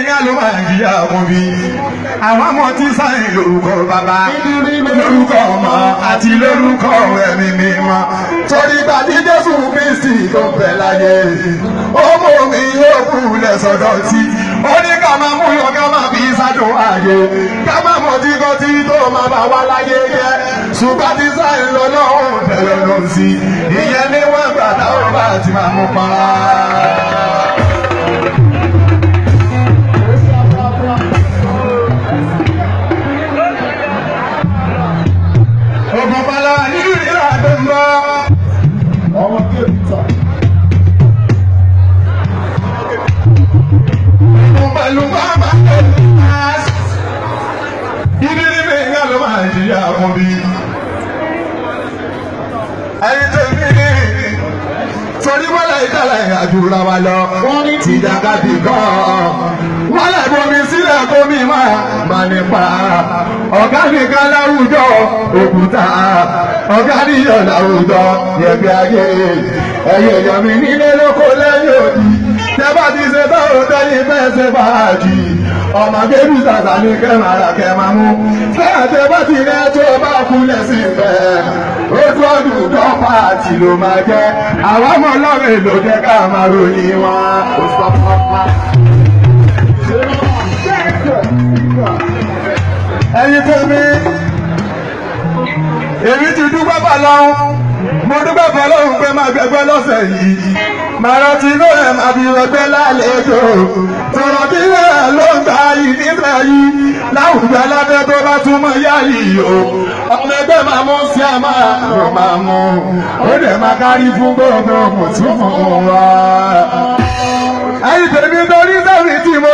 ìyá ló máa ń yíyá wọn bí àwọn ọmọ tí sáyìn lórúkọ bàbá lórúkọ ọmọ àti lórúkọ ẹ̀mí mímọ́ torí gbàdí Jésù Kristi tó bẹ̀ láyé ọmọ mi yóò kú lẹ́sọ̀dọ̀ tí ó ní ká máa mú yọ ká máa fi ṣáájú ààyè ká máa mọ̀ tí kò tí tó máa bá wá láyé jẹ́ ṣùgbọ́n tí sáyìn lọ lọ́hùn tẹ̀lé lọ sí ìyẹn ní wọ́n gbà táwọn bá ti máa mú pa. Ogun pala nínú ìlú àdúgbò ọmọ kéèkì tán. Pẹ̀lú bàbá ìdí nínú ìyá ló máa ń jìyà fún bí. Ẹyin tèmi torí wọ́n lè dálẹ̀ àjùra wa lọ. Wọ́n ní ti dàgàdì gan-an. Wọ́n lè bomi sílẹ̀ gómi máa nípa. Ọ̀gá nìkan láwùjọ òkúta. Ọ̀gá níyàn láwùjọ yẹ̀gbẹ́ ayé. Ẹyẹ èèyàn mi nílé lóko lẹ́yìn òdì. Tẹ́bá ti ṣe báwo tẹ́yìn fẹ́ ṣe fàájì. Ọmọ bébí tàtà ní kẹ́mà ara kẹ́mà mú. Fẹ́ràn tẹ́bá ti rẹ́ tó bá kúnlẹ̀ sí ìfẹ́. Ojú ọdún dọ́pà àti ló máa jẹ́. Àwọn ọmọ ọlọ́run èlò jẹ́ ká máa ròyìn wọn. Ó sọ pápá. Ẹyin tó mi, èmi ti dúpẹ́ fọlọ́run. Mo dúpẹ́ fọlọ́run pé máa gbẹgbẹ́ lọ́sẹ̀ yìí. Màrọ̀ tí ló rẹ̀ máa fi rọgbẹ́ lálejò. Tọ̀rọ̀ tí rẹ̀ ló ń gbà yìí nígbà yìí. Láwùjọ alábẹ́ tó bá túmọ̀ yá yìí o. Ọmọ ẹgbẹ́ máa mú sí àmà ló máa mú. Ó dẹ̀ máa kárí fún gbogbo kò tún mọ̀ wá. Ẹyin tèmi torí sẹ́yìn tí mo